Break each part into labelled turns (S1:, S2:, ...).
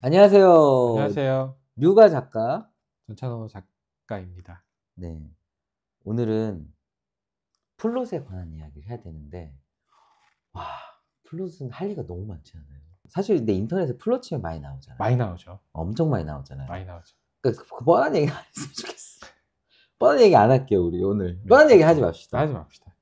S1: 안녕하세요.
S2: 안녕하세요.
S1: 류가 작가.
S2: 전찬호 작가입니다.
S1: 네. 오늘은 플롯에 관한 이야기를 해야 되는데, 와, 플롯은 할 얘기가 너무 많지 않아요? 사실 근데 인터넷에 플롯 치면 많이 나오잖아요.
S2: 많이 나오죠.
S1: 엄청 많이 나오잖아요.
S2: 많이 나오죠.
S1: 그 뻔한 얘기 안 했으면 좋겠어. 뻔한 얘기 안 할게요, 우리 오늘.
S2: 네,
S1: 뻔한 얘기 하지
S2: 그렇죠.
S1: 맙시다.
S2: 하지 맙시다.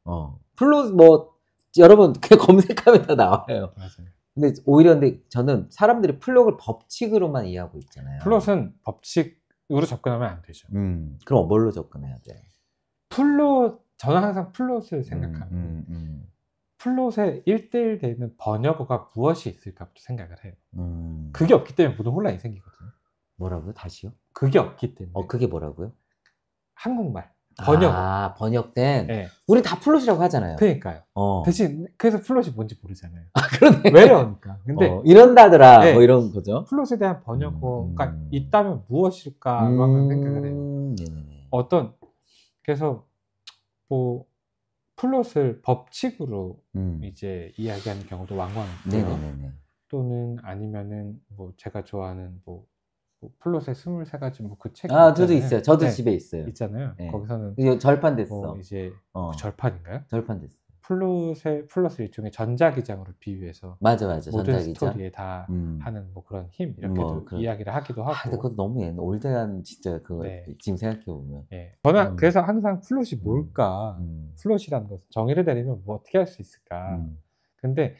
S1: 플롯 뭐 여러분 그냥 검색하면 다 나와요.
S2: 맞아요.
S1: 근데 오히려 근데 저는 사람들이 플롯을 법칙으로만 이해하고 있잖아요.
S2: 플롯은 법칙으로 접근하면 안 되죠.
S1: 그럼 뭘로 접근해야 돼?
S2: 저는 항상 플롯을 생각하면 플롯의 1대1 되는 번역어가 무엇이 있을까부터 생각을 해요. 그게 없기 때문에 모든 혼란이 생기거든요.
S1: 뭐라고요? 다시요?
S2: 그게 없기 때문에.
S1: 그게 뭐라고요?
S2: 한국말, 번역어.
S1: 번역된.
S2: 네.
S1: 우리 다 플롯이라고 하잖아요.
S2: 그러니까요. 대신 그래서 플롯이 뭔지 모르잖아요.
S1: 그러네.
S2: 외래어니까. 근데
S1: 이런다더라.
S2: 네.
S1: 뭐 이런 거죠.
S2: 플롯에 대한 번역어가 있다면 무엇일까로 항상 생각을 해요.
S1: 네네네.
S2: 그래서 뭐 플롯을 법칙으로 이제 이야기하는 경우도 왕왕 있고요.
S1: 네네네.
S2: 또는 아니면은 뭐 제가 좋아하는 뭐 플롯의 23가지 뭐 그 책
S1: 저도 있어요. 저도
S2: 네,
S1: 집에 있어요.
S2: 있잖아요.
S1: 네.
S2: 거기서는
S1: 이거 절판 됐어.
S2: 뭐 이제 절판인가요?
S1: 절판 됐어.
S2: 플롯을 일종의 전자기장으로 비유해서
S1: 맞아.
S2: 모든
S1: 전자기장.
S2: 스토리에 다 하는 뭐 그런 힘 이렇게도 이야기를 하기도 하고.
S1: 근데 그것도 너무 옛날 올드한 진짜 그거.
S2: 네.
S1: 지금 생각해 보면.
S2: 네. 저는 그래서 항상 플롯이 뭘까? 플롯이라는 것을 정의를 내리면 뭐 어떻게 할 수 있을까? 근데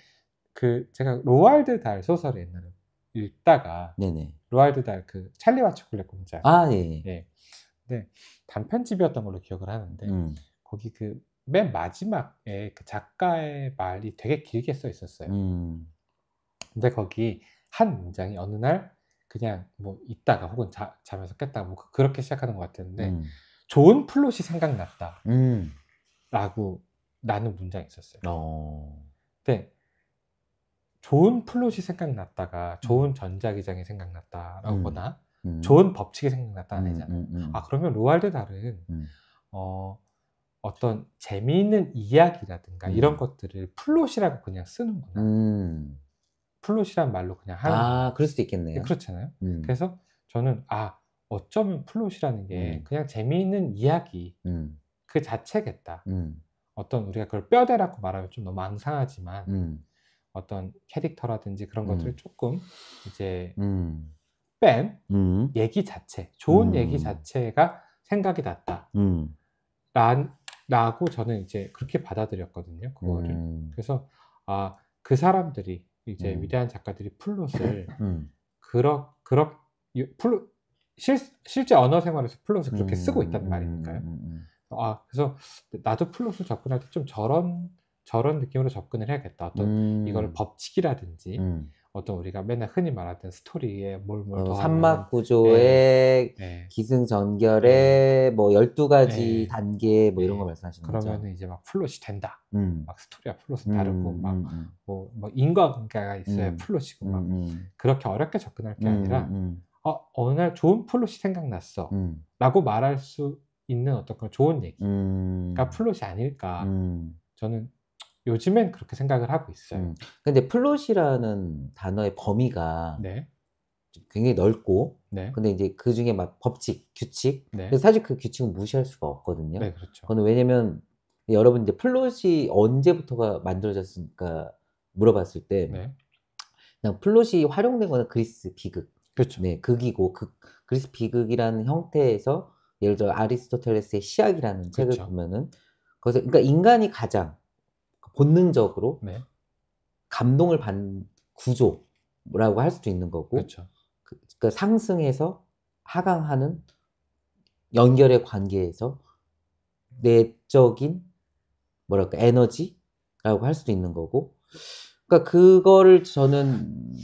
S2: 제가 로알드 달 소설을 옛날에 읽다가
S1: 네네.
S2: 로알드 달 그 찰리와 초콜릿 공장.
S1: 예.
S2: 네. 근데 단편집이었던 걸로 기억을 하는데 거기 맨 마지막에 그 작가의 말이 되게 길게 써 있었어요. 근데 거기 한 문장이 어느 날 그냥 뭐 있다가 혹은 자면서 깼다가 뭐 그렇게 시작하는 것 같았는데 좋은 플롯이 생각났다 라고 나는 문장이 있었어요. 근데 좋은 플롯이 생각났다가 좋은 전자기장이 생각났다라거나 좋은 법칙이 생각났다는 아니잖아요. 그러면 로알드 달은 어떤 재미있는 이야기라든가 이런 것들을 플롯이라고 그냥 쓰는구나. 플롯이란 말로 그냥 하는.
S1: 그럴 수도 있겠네요.
S2: 그렇잖아요. 그래서 저는 어쩌면 플롯이라는 게 그냥 재미있는 이야기 그 자체겠다. 어떤 우리가 그걸 뼈대라고 말하면 좀 너무 앙상하지만 어떤 캐릭터라든지 그런 것들을 조금 이제 뺀 얘기 자체, 좋은 얘기 자체가 생각이 났다. 라고 저는 이제 그렇게 받아들였거든요. 그거를. 그래서 그 사람들이 이제 위대한 작가들이 플롯을 실제 언어 생활에서 플롯을 그렇게 쓰고 있다는 말이니까요. 그래서 나도 플롯을 접근할 때 좀 저런 느낌으로 접근을 해야겠다. 어떤 이걸 법칙이라든지 어떤 우리가 맨날 흔히 말하던 스토리에 뭘 더
S1: 삼막 구조의 기승전결의 뭐 12가지 단계 뭐 이런 거 말씀하시는 거죠?
S2: 그러면은 이제 막 플롯이 된다. 막 스토리와 플롯은 다르고 막 뭐 인과관계가 있어야 플롯이고 막 그렇게 어렵게 접근할 게 아니라 어느 날 좋은 플롯이 생각났어 라고 말할 수 있는 어떤 그런 좋은 얘기가 플롯이 아닐까. 저는 요즘엔 그렇게 생각을 하고 있어요.
S1: 근데 플롯이라는 단어의 범위가 굉장히 넓고, 근데 이제 그 중에 막 법칙, 규칙, 근데 사실 그 규칙은 무시할 수가 없거든요.
S2: 네, 그렇죠.
S1: 그거는 왜냐면 여러분 이제 플롯이 언제부터가 만들어졌을까 물어봤을 때 그냥 플롯이 활용된 거는 그리스 비극,
S2: 그렇죠.
S1: 극이고 그리스 비극이라는 형태에서 예를 들어 아리스토텔레스의 시학이라는 책을 보면은 거기서 그러니까 인간이 가장 본능적으로 감동을 받는 구조라고 할 수도 있는 거고, 그러니까 상승해서 하강하는 연결의 관계에서 내적인 뭐랄까 에너지라고 할 수도 있는 거고, 그러니까 그거를 저는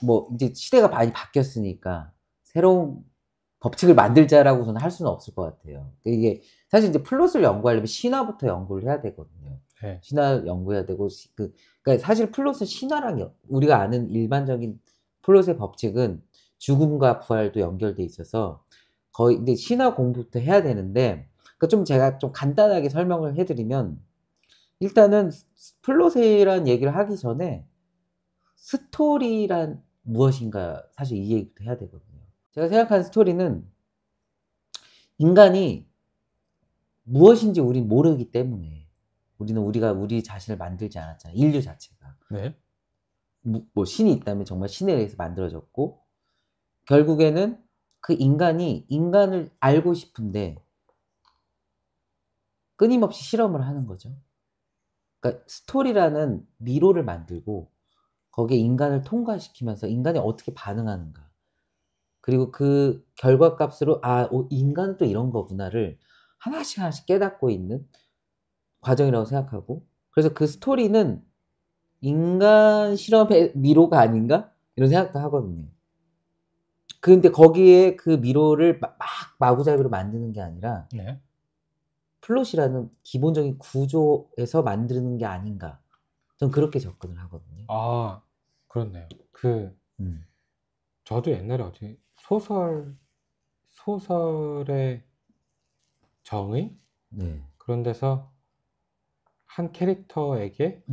S1: 뭐 이제 시대가 많이 바뀌었으니까 새로운 법칙을 만들자라고 저는 할 수는 없을 것 같아요. 이게 사실 이제 플롯을 연구하려면 신화부터 연구를 해야 되거든요. 신화 연구해야 되고 그러니까 사실 플롯은 신화랑 우리가 아는 일반적인 플롯의 법칙은 죽음과 부활도 연결돼 있어서 거의 근데 신화 공부부터 해야 되는데 좀 제가 좀 간단하게 설명을 해드리면 일단은 플롯이란 얘기를 하기 전에 스토리란 무엇인가 사실 이 얘기도 해야 되거든요. 제가 생각하는 스토리는 인간이 무엇인지 우린 모르기 때문에 우리는 우리 자신을 만들지 않았잖아요. 인류 자체가.
S2: 네.
S1: 뭐 신이 있다면 정말 신에 의해서 만들어졌고 결국에는 그 인간이 인간을 알고 싶은데 끊임없이 실험을 하는 거죠. 그러니까 스토리라는 미로를 만들고 거기에 인간을 통과시키면서 인간이 어떻게 반응하는가 그리고 그 결과값으로 인간은 또 이런 거구나를 하나씩 하나씩 깨닫고 있는 과정이라고 생각하고 그래서 그 스토리는 인간 실험의 미로가 아닌가? 이런 생각도 하거든요. 근데 거기에 그 미로를 막 마구잡이로 만드는 게 아니라
S2: 네.
S1: 플롯이라는 기본적인 구조에서 만드는 게 아닌가. 전 그렇게 접근을 하거든요.
S2: 아, 그렇네요. 저도 옛날에 어디 소설의 정의?
S1: 네.
S2: 그런 데서 한 캐릭터에게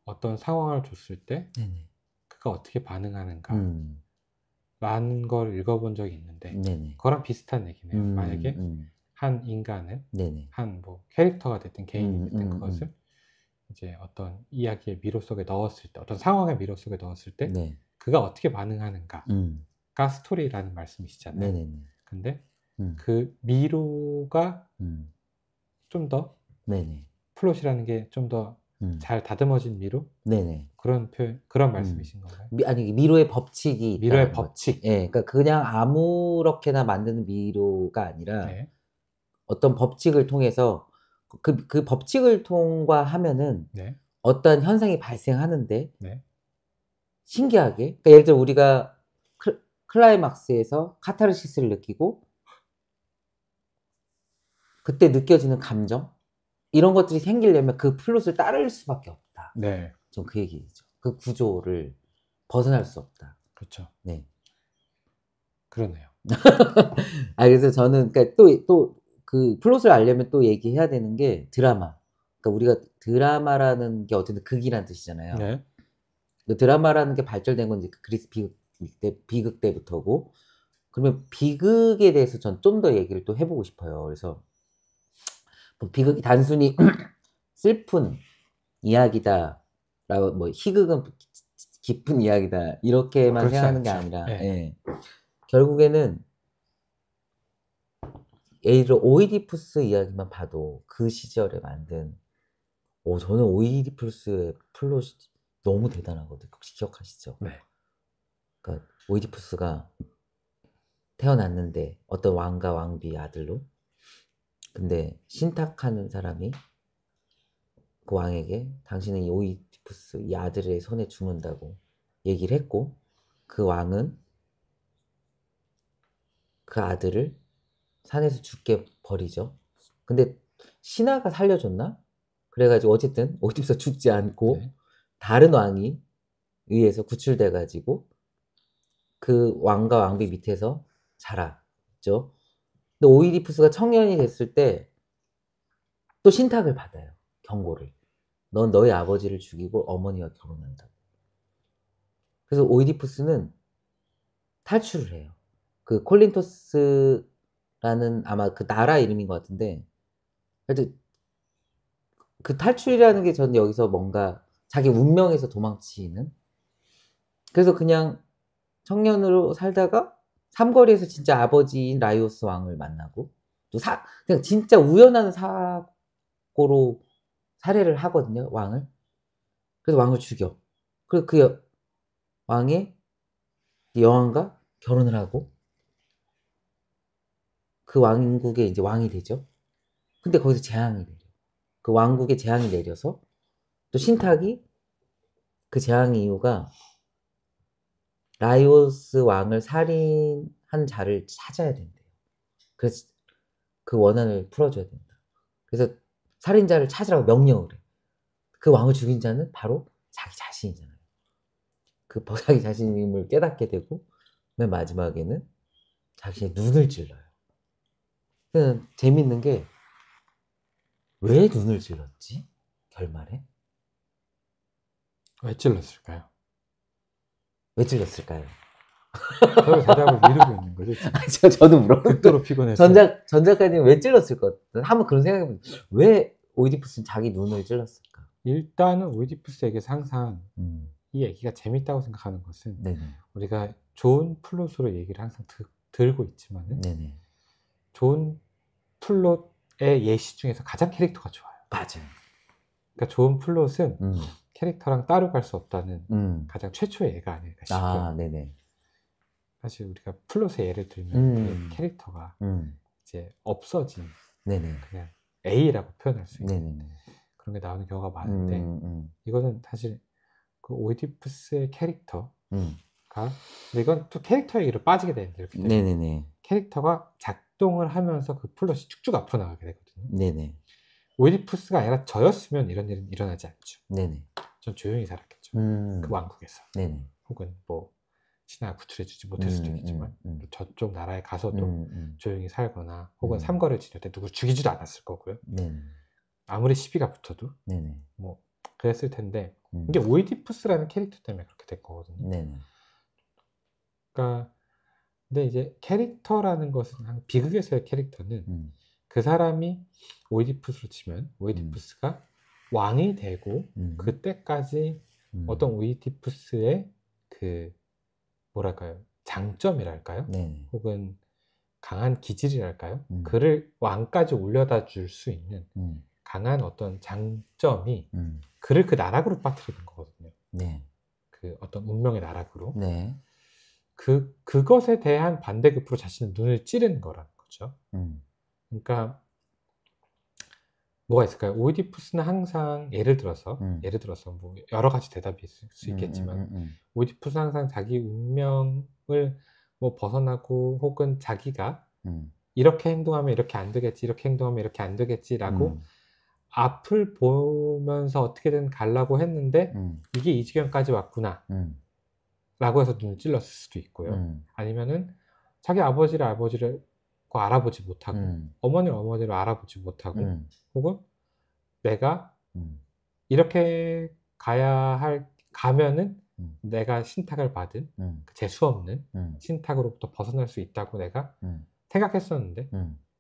S2: 어떤 상황을 줬을 때
S1: 네네.
S2: 그가 어떻게 반응하는가 라는 걸 읽어본 적이 있는데
S1: 네네.
S2: 그거랑 비슷한 얘기네요. 만약에 한 인간은
S1: 네네.
S2: 한 뭐 캐릭터가 됐든 개인이 됐든 그것을 이제 어떤 이야기의 미로 속에 넣었을 때 어떤 상황의 미로 속에 넣었을 때
S1: 네.
S2: 그가 어떻게 반응하는가가 스토리라는 말씀이시잖아요.
S1: 네네네.
S2: 근데 그 미로가 좀 더
S1: 네네.
S2: 플롯이라는 게 좀 더 잘 다듬어진 미로?
S1: 네네.
S2: 그런 표현, 그런 말씀이신 건가요?
S1: 아니, 미로의 법칙이
S2: 미로의
S1: 있다는
S2: 법칙.
S1: 거지. 예, 그러니까 그냥 아무렇게나 만드는 미로가 아니라
S2: 네.
S1: 어떤 법칙을 통해서 그 법칙을 통과하면은
S2: 네.
S1: 어떤 현상이 발생하는데
S2: 네.
S1: 신기하게 그러니까 예를 들어 우리가 클라이막스에서 카타르시스를 느끼고 그때 느껴지는 감정 이런 것들이 생기려면 그 플롯을 따를 수밖에 없다.
S2: 네.
S1: 전 그 얘기죠. 그 구조를 벗어날 수 없다.
S2: 그렇죠.
S1: 네.
S2: 그러네요.
S1: 그래서 저는 그러니까 또 그 플롯을 알려면 또 얘기해야 되는 게 드라마. 그러니까 우리가 드라마라는 게 어쨌든 극이란 뜻이잖아요.
S2: 네.
S1: 그 드라마라는 게 발전된 건 이제 그리스 비극 때부터고 그러면 비극에 대해서 전 좀 더 얘기를 또 해보고 싶어요. 그래서 뭐 비극이 단순히 슬픈 이야기다라고 뭐 희극은 기쁜 이야기다 이렇게만
S2: 그렇지
S1: 생각하는 게
S2: 않죠.
S1: 아니라
S2: 네.
S1: 예. 결국에는 예를 들어 오이디푸스 이야기만 봐도 그 시절에 만든 저는 오이디푸스의 플롯이 너무 대단하거든요. 혹시 기억하시죠?
S2: 네.
S1: 그러니까 오이디푸스가 태어났는데 어떤 왕과 왕비의 아들로 근데 신탁하는 사람이 그 왕에게 당신은 이 오이디푸스 이 아들의 손에 죽는다고 얘기를 했고 그 왕은 그 아들을 산에서 죽게 버리죠. 근데 신하가 살려줬나? 그래가지고 어쨌든 오이디푸스가 죽지 않고
S2: 네.
S1: 다른 왕이 의해서 구출돼가지고 그 왕과 왕비 밑에서 자랐죠. 근데 오이디푸스가 청년이 됐을 때 또 신탁을 받아요. 경고를. 넌 너의 아버지를 죽이고 어머니와 결혼한다. 그래서 오이디푸스는 탈출을 해요. 그 콜린토스라는 아마 그 나라 이름인 것 같은데 하여튼 그 탈출이라는 게 저는 여기서 뭔가 자기 운명에서 도망치는 그래서 그냥 청년으로 살다가 삼거리에서 진짜 아버지인 라이오스 왕을 만나고 또 그냥 진짜 우연한 사고로 살해를 하거든요, 왕을. 그래서 왕을 죽여. 그리고 왕의 여왕과 결혼을 하고 그 왕국의 이제 왕이 되죠. 근데 거기서 재앙이 내려. 그 왕국에 재앙이 내려서 또 신탁이 그 재앙의 이유가 라이오스 왕을 살인한 자를 찾아야 된대요. 그래서 그 원한을 풀어줘야 된다. 그래서 살인자를 찾으라고 명령을 해. 그 왕을 죽인 자는 바로 자기 자신이잖아요. 그 자기 자신임을 깨닫게 되고 맨 마지막에는 자신의 눈을 찔러요. 재밌는 게 왜 눈을 찔렀지? 결말에?
S2: 왜 찔렀을까요?
S1: 왜 찔렀을까요?
S2: 저도 대답을 미루고 있는 거죠.
S1: 저도 물어요.
S2: 극도로 피곤해서.
S1: 전 작가님 왜 찔렀을 것 같아요? 한번 그런 생각해보면 왜 오이디푸스는 자기 눈을 찔렀을까?
S2: 일단은 오이디푸스에게서 항상 이 얘기가 재밌다고 생각하는 것은 네네. 우리가 좋은 플롯으로 얘기를 항상 들고 있지만은 네네. 좋은 플롯의 예시 중에서 가장 캐릭터가 좋아요.
S1: 맞아요.
S2: 그러니까 좋은 플롯은 캐릭터랑 따로 갈 수 없다는 가장 최초의 예가 아닐까 싶어요.
S1: 아, 네네.
S2: 사실 우리가 플롯의 예를 들면 캐릭터가 이제 없어진 네네. 그냥 A라고 표현할 수 있는 네네. 그런 게 나오는 경우가 많은데 이거는 사실 그 오이디푸스의 캐릭터가 근데 이건 또 캐릭터 얘기로 빠지게 되는데 이렇게 네네네. 캐릭터가 작동을 하면서 그 플롯이 쭉쭉 앞으로 나가게 되거든요. 네네. 오이디푸스가 아니라 저였으면 이런 일은 일어나지 않죠. 네네. 전 조용히 살았겠죠. 그 왕국에서. 네네. 혹은 뭐 신하가 구출해주지 못할 수도 있지만 저쪽 나라에 가서도 조용히 살거나 혹은 삼거를 지낼 때 누굴 죽이지도 않았을 거고요. 네네. 아무리 시비가 붙어도 네네. 뭐 그랬을 텐데 이게 오이디푸스라는 캐릭터 때문에 그렇게 된 거거든요. 네네. 그러니까 근데 이제 캐릭터라는 것은 비극에서의 캐릭터는 그 사람이 오이디푸스로 치면 오이디푸스가 왕이 되고 그때까지 어떤 오이디푸스의 그 뭐랄까요 장점이랄까요? 네. 혹은 강한 기질이랄까요? 그를 왕까지 올려다 줄 수 있는 강한 어떤 장점이 그를 그 나락으로 빠뜨리는 거거든요. 네. 그 어떤 운명의 나락으로. 네. 그것에 대한 반대급부로 자신의 눈을 찌르는 거라는 거죠. 그러니까 뭐가 있을까요? 오이디푸스는 항상 예를 들어서 뭐 여러 가지 대답이 있을 수 있겠지만 오이디푸스는 항상 자기 운명을 뭐 벗어나고 혹은 자기가 이렇게 행동하면 이렇게 안 되겠지, 이렇게 행동하면 이렇게 안 되겠지라고 앞을 보면서 어떻게든 가려고 했는데 이게 이 지경까지 왔구나 라고 해서 눈을 찔렀을 수도 있고요. 아니면은 자기 아버지를 알아보지 못하고 어머니를 알아보지 못하고 혹은 내가 이렇게 가면은 내가 신탁을 받은 재수 없는 신탁으로부터 벗어날 수 있다고 내가 생각했었는데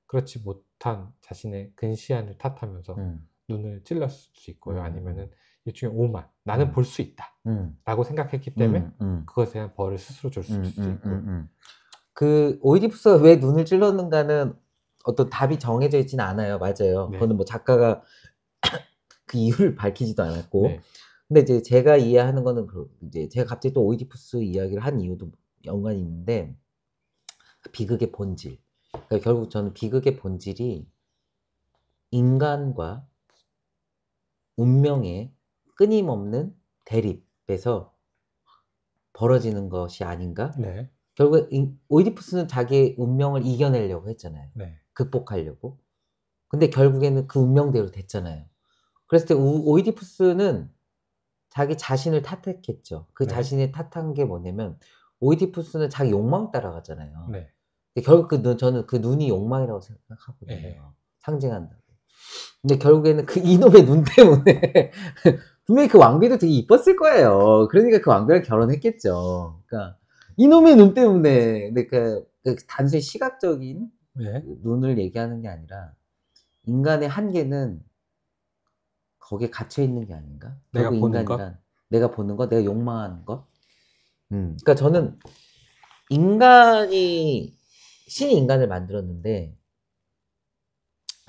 S2: 그렇지 못한 자신의 근시안을 탓하면서 눈을 찔렀을 수 있고요. 아니면은 일종의 오만, 나는 볼 수 있다 라고 생각했기 때문에 그것에 대한 벌을 스스로 줄 수도 있고
S1: 그 오이디푸스가 왜 눈을 찔렀는가는 어떤 답이 정해져 있지는 않아요. 맞아요. 네. 그거는 뭐 작가가 그 이유를 밝히지도 않았고. 네. 근데 이제 제가 이해하는 거는 이제 제가 갑자기 또 오이디푸스 이야기를 한 이유도 연관이 있는데 그 비극의 본질. 그러니까 결국 저는 비극의 본질이 인간과 운명의 끊임없는 대립에서 벌어지는 것이 아닌가? 네. 결국 오이디푸스는 자기의 운명을 이겨내려고 했잖아요. 네. 극복하려고. 근데 결국에는 그 운명대로 됐잖아요. 그랬을 때 오이디푸스는 자기 자신을 탓했겠죠. 그 네. 자신을 탓한 게 뭐냐면 오이디푸스는 자기 욕망 따라가잖아요. 네. 결국 저는 그 눈이 욕망이라고 생각하거든요. 네. 상징한다고. 근데 결국에는 그 이놈의 눈 때문에 분명히 그 왕비도 되게 이뻤을 거예요. 그러니까 그 왕비랑 결혼했겠죠. 그러니까 이놈의 눈 때문에. 근데 그 단순히 시각적인 네. 눈을 얘기하는 게 아니라 인간의 한계는 거기에 갇혀 있는 게 아닌가?
S2: 내가 보는
S1: 인간이란 것? 내가 보는 것, 내가 욕망하는 것. 그러니까 저는 신이 인간을 만들었는데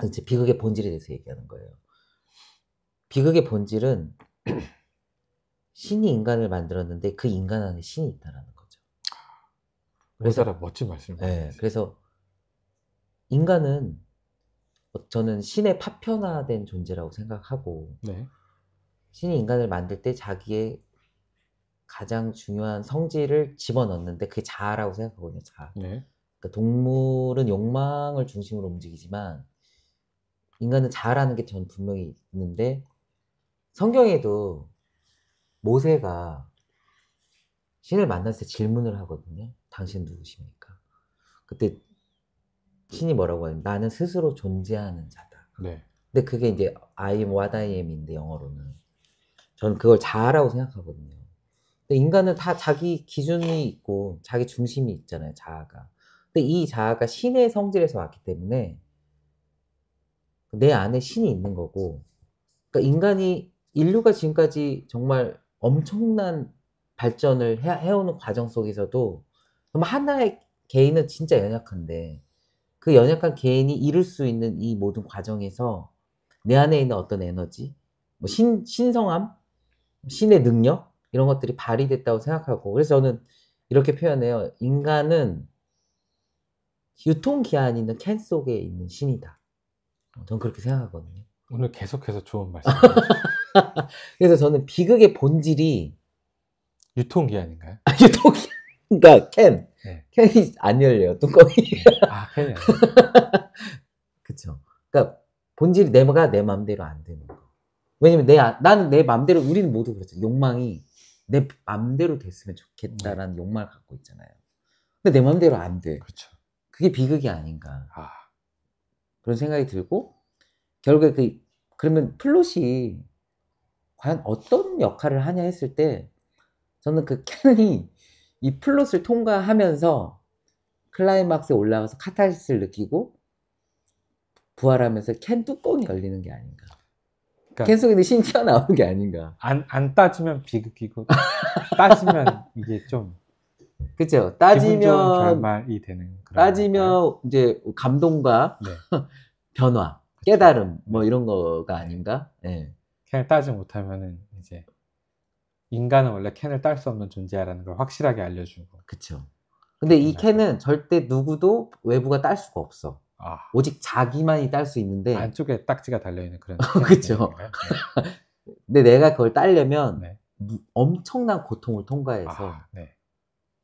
S1: 이제 비극의 본질에 대해서 얘기하는 거예요. 비극의 본질은 신이 인간을 만들었는데 그 인간 안에 신이 있다라는 거죠.
S2: 그래서 멋진 말씀.
S1: 네, 그래서 인간은 저는 신의 파편화된 존재라고 생각하고 네. 신이 인간을 만들 때 자기의 가장 중요한 성질을 집어넣는데 그게 자아라고 생각하거든요. 자아. 네. 그러니까 동물은 욕망을 중심으로 움직이지만 인간은 자아라는 게 전 분명히 있는데 성경에도 모세가 신을 만났을 때 질문을 하거든요. 당신 누구십니까? 그때 신이 뭐라고 하냐면 나는 스스로 존재하는 자다. 네. 근데 그게 이제 I am what I am인데 영어로는 저는 그걸 자아라고 생각하거든요. 근데 인간은 다 자기 기준이 있고 자기 중심이 있잖아요, 자아가. 근데 이 자아가 신의 성질에서 왔기 때문에 내 안에 신이 있는 거고, 그러니까 인류가 지금까지 정말 엄청난 발전을 해오는 과정 속에서도 정말 하나의 개인은 진짜 연약한데 그 연약한 개인이 이룰 수 있는 이 모든 과정에서 내 안에 있는 어떤 에너지, 뭐 신성함, 신의 능력 이런 것들이 발휘됐다고 생각하고, 그래서 저는 이렇게 표현해요. 인간은 유통기한 있는 캔 속에 있는 신이다. 저는 그렇게 생각하거든요.
S2: 오늘 계속해서 좋은 말씀.
S1: 그래서 저는 비극의 본질이
S2: 유통기한인가요?
S1: 유통기한, 그러니까 캔이 안 열려요, 뚜껑이.
S2: 캔이
S1: 그쵸. 그러니까 본질이 내가 내 맘대로 안 되는 거. 왜냐면 나는 내 맘대로, 우리는 모두 그렇죠. 욕망이 내 맘대로 됐으면 좋겠다라는 욕망을 갖고 있잖아요. 근데 내 맘대로 안 돼.
S2: 그렇죠.
S1: 그게 비극이 아닌가. 그런 생각이 들고, 결국에 그러면 플롯이 과연 어떤 역할을 하냐 했을 때, 저는 그 캔이 이 플롯을 통과하면서 클라이막스에 올라가서 카타르시스를 느끼고 부활하면서 캔 뚜껑이 열리는 게 아닌가. 그러니까 캔 속에 있는 신이 튀어나오는 게 아닌가.
S2: 안 따지면 비극이고 따지면 이게 좀
S1: 그죠. 따지면
S2: 기분 좋은 결말이 되는 그런
S1: 따지면 건가요? 이제 감동과 변화, 깨달음 뭐 이런 거가 아닌가. 네.
S2: 캔을 따지 못하면은 이제 인간은 원래 캔을 딸 수 없는 존재야라는 걸 확실하게 알려주고.
S1: 그쵸. 근데 이 캔은 절대 누구도 외부가 딸 수가 없어. 오직 자기만이 딸 수 있는데
S2: 안쪽에 딱지가 달려있는 그런.
S1: 그쵸. 근데 내가 그걸 따려면 엄청난 고통을 통과해서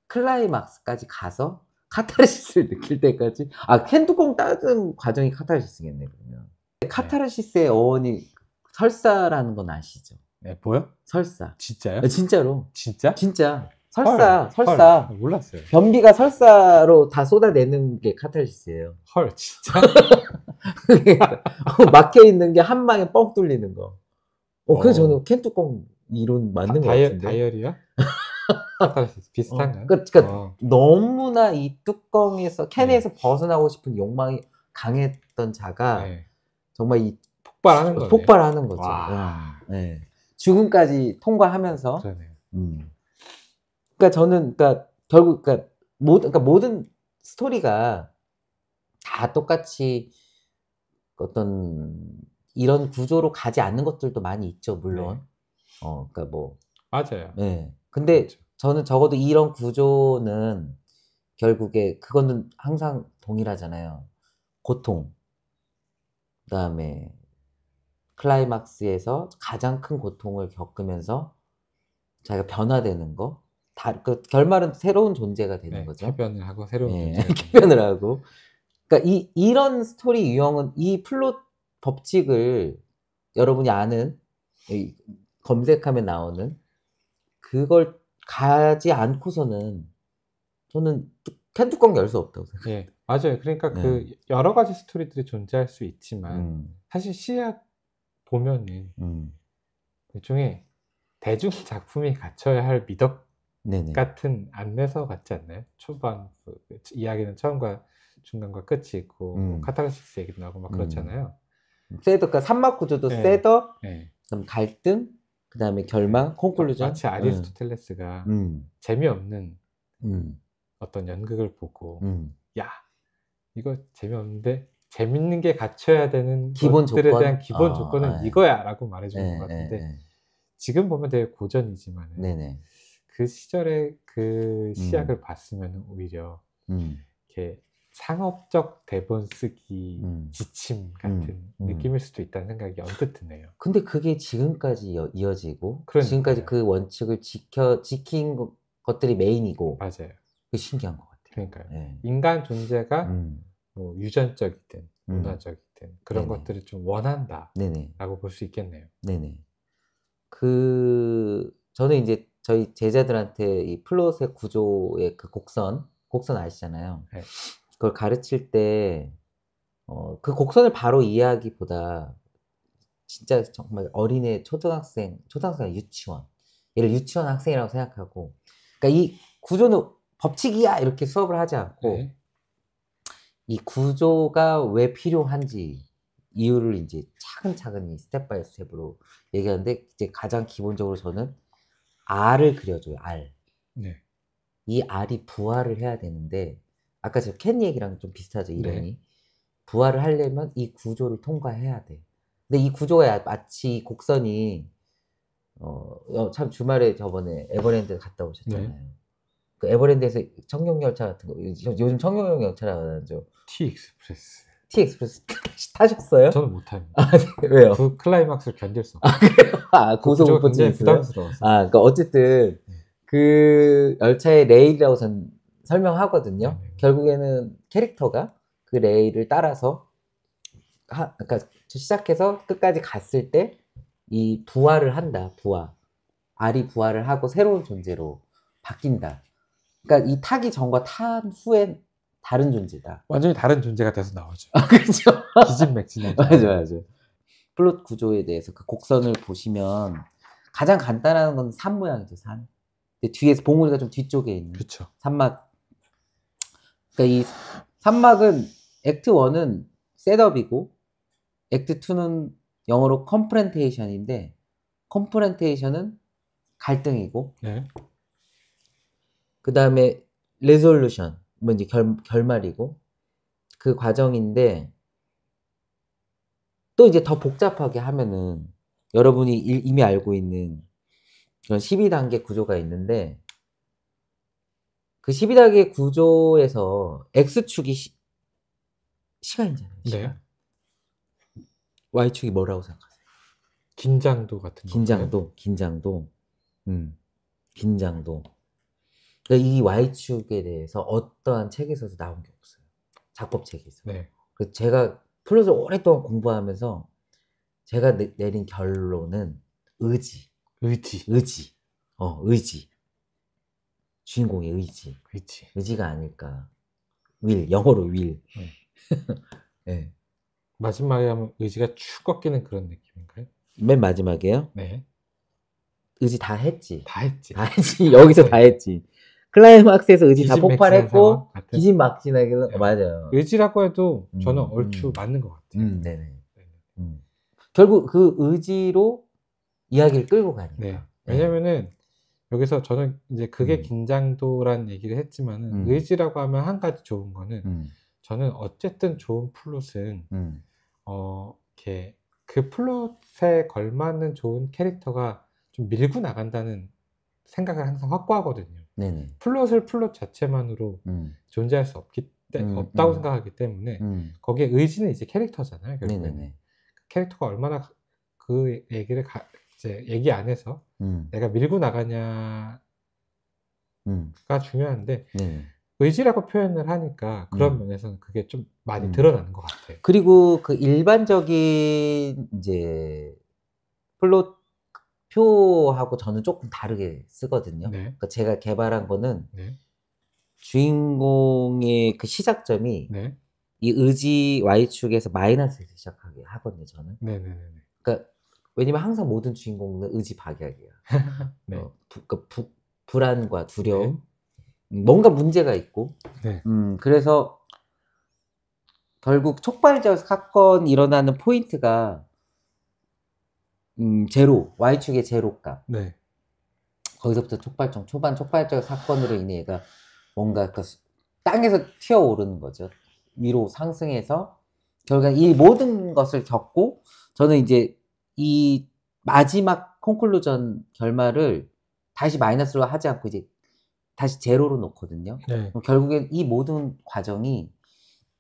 S1: 클라이막스까지 가서 카타르시스를 느낄 때까지, 캔 뚜껑 따는 과정이 카타르시스겠네, 그러면. 카타르시스의 어원이 설사라는 건 아시죠?
S2: 뭐요?
S1: 설사.
S2: 진짜요?
S1: 진짜로.
S2: 진짜?
S1: 진짜. 설사.
S2: 몰랐어요.
S1: 변비가 설사로 다 쏟아내는 게 카타르시스예요.
S2: 헐, 진짜?
S1: 막혀 있는 게 한 방에 뻥 뚫리는 거. 그래서 저는 캔 뚜껑 이론 맞는 것 같은데.
S2: 다이어리야? 카타르시스 비슷한가요?
S1: 그러니까 너무나 이 뚜껑에서, 캔에서 벗어나고 싶은 욕망이 강했던 자가 정말 이 폭발하는 거죠. 죽음까지 통과하면서. 그러니까 저는 결국 모든 스토리가 다 똑같이 어떤 이런 구조로 가지 않는 것들도 많이 있죠, 물론. 그러니까 뭐
S2: 맞아요.
S1: 근데
S2: 그렇죠.
S1: 저는 적어도 이런 구조는 결국에 그거는 항상 동일하잖아요. 고통, 그다음에 클라이막스에서 가장 큰 고통을 겪으면서 자기가 변화되는 거, 그 결말은 새로운 존재가 되는 거죠.
S2: 쾌변을 하고 새로운 존재가
S1: 쾌변을 하고. 그러니까 이런 스토리 유형은, 이 플롯 법칙을 여러분이 아는, 검색하면 나오는 그걸 가지 않고서는 저는 캔 뚜껑 열 수 없다고 생각해요.
S2: 맞아요. 그러니까 그 여러 가지 스토리들이 존재할 수 있지만 사실 시약 보면은 일종의 대중 작품이 갖춰야 할 미덕 같은 안내서 같지 않나요? 초반 이야기는 처음과 중간과 끝이 있고 카타르시스 얘기도 나오고 막 그렇잖아요.
S1: 그러니까 삼막 구조도 세더, 그다음 갈등, 그다음에 결말, 콘클루전.
S2: 마치 아리스토텔레스가 재미없는 어떤 연극을 보고 야, 이거 재미없는데 재밌는 게 갖춰야 되는 것들에 대한 기본 조건은 이거야 라고 말해주는 것 같은데, 지금 보면 되게 고전이지만 그 시절에 그 시약을 봤으면 오히려 이렇게 상업적 대본 쓰기 지침 같은 느낌일 수도 있다는 생각이 언뜻 드네요.
S1: 근데 그게 지금까지 이어지고 지금까지 그 원칙을 지킨 것들이 메인이고.
S2: 맞아요.
S1: 그게 신기한 것 같아요.
S2: 그러니까요. 인간 존재가 뭐 유전적이든 문화적이든 그런 것들을 좀 원한다 라고 볼 수 있겠네요.
S1: 저는 이제 저희 제자들한테 이 플롯의 구조의 그 곡선 아시잖아요. 그걸 가르칠 때 그 곡선을 바로 이해하기보다 진짜 정말 어린애, 초등학생, 유치원 얘를 유치원 학생이라고 생각하고, 그러니까 이 구조는 법칙이야 이렇게 수업을 하지 않고
S2: 네.
S1: 이 구조가 왜 필요한지 이유를 이제 차근차근 스텝 바이 스텝으로 얘기하는데, 이제 가장 기본적으로 저는 R을 그려줘요. R.
S2: 네.
S1: 이 R이 부활을 해야 되는데, 아까 제가 캔 얘기랑 좀 비슷하죠, 이론이.
S2: 네.
S1: 부활을 하려면 이 구조를 통과해야 돼. 근데 이 구조가 마치 곡선이 참 주말에 저번에 에버랜드 갔다 오셨잖아요.
S2: 네.
S1: 그 에버랜드에서 청룡열차 같은 거, 요즘 청룡열차라고 하죠.
S2: T-익스프레스.
S1: T-익스프레스 타셨어요?
S2: 저는 못합니다.
S1: 아, 네. 왜요?
S2: 그 클라이막스를 견딜 수 없어요.
S1: 고소공포증이 있어요?
S2: 부담스러워서.
S1: 그러니까 어쨌든 그 열차의 레일이라고 전 설명하거든요.
S2: 네.
S1: 결국에는 캐릭터가 그 레일을 따라서 그러니까 시작해서 끝까지 갔을 때 이 부활을 한다. 부활. R이 부활을 하고 새로운 존재로 바뀐다. 그러니까 이 타기 전과 탄 후엔 다른 존재다.
S2: 완전히 다른 존재가 돼서 나오죠.
S1: 그렇죠.
S2: 기진맥진하죠.
S1: 맞아. 플롯 구조에 대해서 그 곡선을 보시면 가장 간단한 건 산 모양이죠. 산. 근데 뒤에서 봉우리가 좀 뒤쪽에 있는.
S2: 그렇죠.
S1: 산막. 그러니까 이 산막은 액트 1은 셋업이고 액트 2는 영어로 컴프렌테이션인데, 컴프렌테이션은 갈등이고,
S2: 네.
S1: 그 다음에 레솔루션, 뭐 이제 결말이고, 그 과정인데, 또 이제 더 복잡하게 하면은 여러분이 이미 알고 있는 그런 12단계 구조가 있는데, 그 12단계 구조에서 X축이 시간이잖아요. 시간.
S2: 네.
S1: Y축이 뭐라고 생각하세요?
S2: 긴장도 같은
S1: 긴장도. 그러니까 이 Y축에 대해서 어떠한 책에서도 나온 게 없어요. 작법책에서.
S2: 네.
S1: 그래서 제가 플롯을 오랫동안 공부하면서 제가 내린 결론은 의지. 주인공의 의지. 의지가 아닐까. 영어로 will. 네.
S2: 마지막에 하면 의지가 축 꺾이는 그런 느낌인가요?
S1: 맨 마지막에요?
S2: 네.
S1: 의지 다 했지.
S2: 네.
S1: 여기서 다 했지. 클라이막스에서 의지 다 폭발했고,
S2: 같은...
S1: 기진막진하게.
S2: 네.
S1: 맞아요.
S2: 의지라고 해도 저는 얼추 맞는 것 같아요.
S1: 네네. 결국 그 의지로 이야기를 끌고 가니까.
S2: 네. 왜냐면은 여기서 저는 이제 그게 긴장도란 얘기를 했지만은 의지라고 하면 한 가지 좋은 거는 저는 어쨌든 좋은 플롯은 이렇게 그 플롯에 걸맞는 좋은 캐릭터가 좀 밀고 나간다는 생각을 항상 확고하거든요.
S1: 네네.
S2: 플롯 자체만으로 존재할 수 없다고 생각하기 때문에 거기에 의지는 이제 캐릭터잖아요. 결국에는. 캐릭터가 얼마나 그 얘기를 이제 얘기 안에서 내가 밀고 나가냐가 중요한데 의지라고 표현을 하니까 그런 면에서는 그게 좀 많이 드러나는 것 같아요.
S1: 그리고 그 일반적인 이제 플롯 표하고 저는 조금 다르게 쓰거든요.
S2: 네.
S1: 그러니까 제가 개발한 거는
S2: 네.
S1: 주인공의 그 시작점이
S2: 네.
S1: 이 의지 Y축에서 마이너스에서 시작하게 하거든요, 저는.
S2: 네네네.
S1: 그러니까 왜냐면 항상 모든 주인공은 의지 박약이야.
S2: 네.
S1: 불안과 두려움, 뭔가 문제가 있고.
S2: 네.
S1: 그래서 결국 촉발적 사건이 일어나는 포인트가 제로, Y축의 제로값.
S2: 네.
S1: 거기서부터 초반 촉발적 사건으로 인해 얘가 뭔가 그 땅에서 튀어오르는 거죠. 위로 상승해서 결국엔 이 모든 것을 겪고, 저는 이제 이 마지막 콘클루전 결말을 다시 마이너스로 하지 않고 이제 다시 제로로 놓거든요.
S2: 네.
S1: 결국엔 이 모든 과정이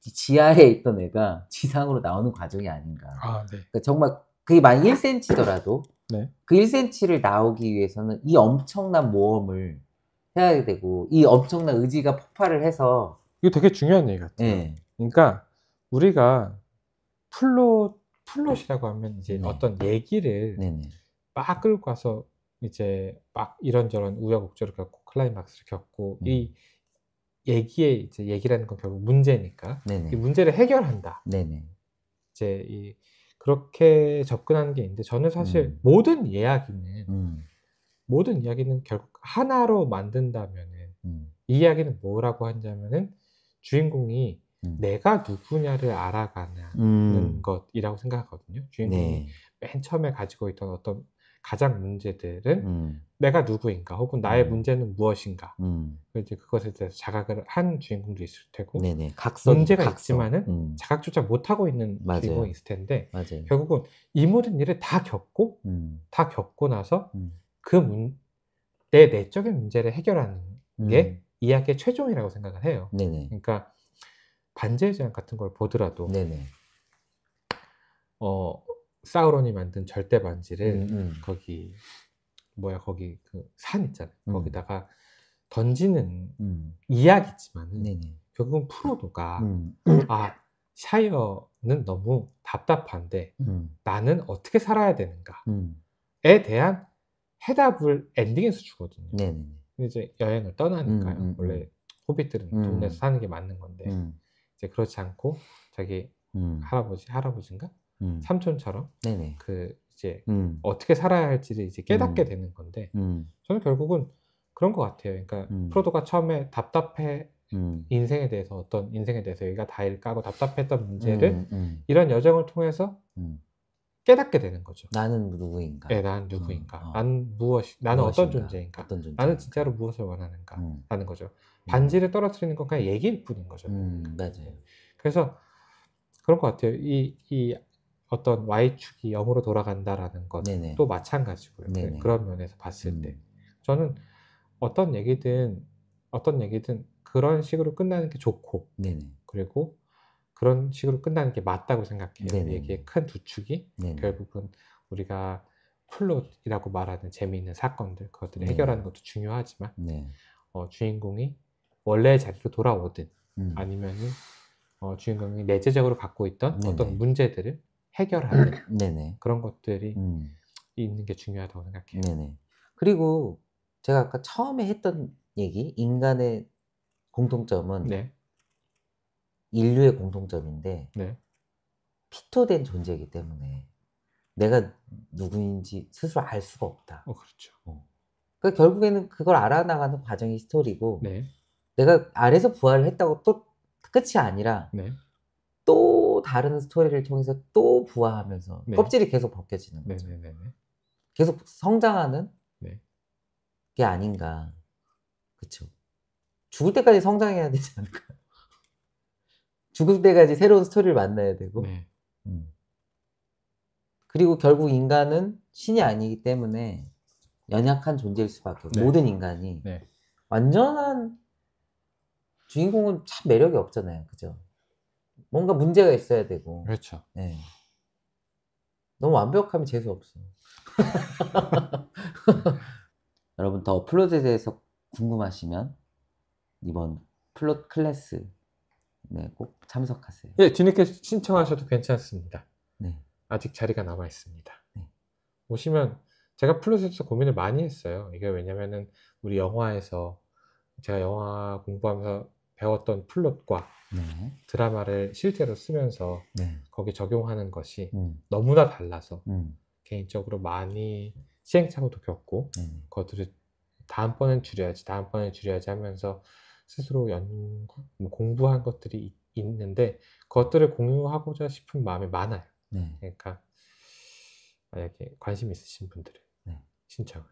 S1: 지하에 있던 애가 지상으로 나오는 과정이 아닌가.
S2: 네.
S1: 그러니까 정말 그게 만약 1cm더라도
S2: 네.
S1: 그 1cm를 나오기 위해서는 이 엄청난 모험을 해야 되고, 이 엄청난 의지가 폭발을 해서.
S2: 이거 되게 중요한 얘기 같아요. 네. 그러니까 우리가 플롯이라고 하면 이제 어떤 얘기를 막 끌고 가서 이제 막 이런저런 우여곡절을 겪고 클라이막스를 겪고 이 얘기의 이제 얘기라는 건 결국 문제니까 이 문제를 해결한다. 이제 그렇게 접근하는 게 있는데, 저는 사실 모든 이야기는 모든 이야기는 결국 하나로 만든다면은 이 이야기는 뭐라고 하냐면은 주인공이 내가 누구냐를 알아가는 것이라고 생각하거든요. 주인공이
S1: 네.
S2: 맨 처음에 가지고 있던 어떤 가장 문제들은 내가 누구인가 혹은 나의 문제는 무엇인가 이제 그것에 대해서 자각을 한 주인공도 있을 테고
S1: 네네.
S2: 문제가
S1: 각성.
S2: 있지만은 자각조차 못하고 있는
S1: 맞아요.
S2: 주인공이 있을 텐데
S1: 맞아요.
S2: 결국은 이 모든 일을 다 겪고 다 겪고 나서 내 내적인 문제를 해결하는 게 이야기의 최종이라고 생각을 해요.
S1: 네네.
S2: 그러니까 반지의 제왕 같은 걸 보더라도
S1: 네네.
S2: 사우론이 만든 절대 반지를 거기 거기 그 산 있잖아요. 거기다가 던지는 이야기지만은
S1: 네네.
S2: 결국은 프로도가 샤이어는 너무 답답한데 나는 어떻게 살아야 되는가에 대한 해답을 엔딩에서 주거든요.
S1: 네네.
S2: 이제 여행을 떠나니까요. 원래 호빗들은 동네에서 사는 게 맞는 건데 이제 그렇지 않고 자기 할아버지인가 삼촌처럼
S1: 네네.
S2: 그 이제 어떻게 살아야 할지를 이제 깨닫게 되는 건데 저는 결국은 그런 것 같아요. 그러니까 프로도가 처음에 답답해 인생에 대해서 어떤 인생에 대해서 여기가 다 일까고 답답했던 문제를 이런 여정을 통해서 깨닫게 되는 거죠.
S1: 나는 누구인가?
S2: 네, 나는 누구인가? 나는 어떤 존재인가? 나는 진짜로 무엇을 원하는가? 라는 거죠. 반지를 떨어뜨리는 건 그냥 얘기일 뿐인 거죠.
S1: 맞아요.
S2: 그래서 그런 것 같아요. 이 어떤 Y축이 0으로 돌아간다라는 것도 마찬가지고요.
S1: 네네.
S2: 그런 면에서 봤을 때 저는 어떤 얘기든 그런 식으로 끝나는 게 좋고
S1: 네네.
S2: 그리고 그런 식으로 끝나는 게 맞다고 생각해요.
S1: 네네.
S2: 얘기의 큰 두 축이
S1: 네네.
S2: 결국은 우리가 플롯이라고 말하는 재미있는 사건들 그것들을
S1: 네.
S2: 해결하는 것도 중요하지만
S1: 네.
S2: 주인공이 원래의 자리로 돌아오든 아니면은 주인공이 내재적으로 갖고 있던
S1: 네네.
S2: 어떤 문제들을 해결하는
S1: 네네.
S2: 그런 것들이 있는 게 중요하다고 생각해요.
S1: 네네. 그리고 제가 아까 처음에 했던 얘기, 인간의 공통점은
S2: 네,
S1: 인류의 공통점인데
S2: 네,
S1: 피토된 존재이기 때문에 내가 누구인지 스스로 알 수가 없다.
S2: 그렇죠.
S1: 그러니까 결국에는 그걸 알아나가는 과정이 스토리고
S2: 네,
S1: 내가 알에서 부활을 했다고 또 끝이 아니라
S2: 네,
S1: 또 다른 스토리를 통해서 또 부화하면서
S2: 네.
S1: 껍질이 계속 벗겨지는
S2: 네,
S1: 거죠.
S2: 네, 네, 네.
S1: 계속 성장하는
S2: 네.
S1: 게 아닌가. 그쵸. 죽을 때까지 성장해야 되지 않을까. 죽을 때까지 새로운 스토리를 만나야 되고.
S2: 네.
S1: 그리고 결국 인간은 신이 아니기 때문에 연약한 존재일 수밖에 없고
S2: 네.
S1: 모든 인간이
S2: 네.
S1: 완전한 주인공은 참 매력이 없잖아요. 그죠? 뭔가 문제가 있어야 되고.
S2: 그렇죠.
S1: 네. 너무 완벽하면 재수없어. 여러분 더 플롯에 대해서 궁금하시면 이번 플롯 클래스 꼭 참석하세요.
S2: 예, 뒤늦게 신청하셔도 괜찮습니다.
S1: 네.
S2: 아직 자리가 남아 있습니다.
S1: 네.
S2: 오시면 제가 플롯에서 고민을 많이 했어요. 이게 왜냐면은 우리 영화에서 제가 영화 공부하면서 배웠던 플롯과
S1: 네.
S2: 드라마를 실제로 쓰면서
S1: 네.
S2: 거기 적용하는 것이 너무나 달라서 개인적으로 많이 시행착오도 겪고 그것들을 다음번엔 줄여야지 하면서 스스로 공부한 것들이 있는데 그것들을 공유하고자 싶은 마음이 많아요.
S1: 네.
S2: 그러니까 만약에 관심 있으신 분들은
S1: 네.
S2: 신청을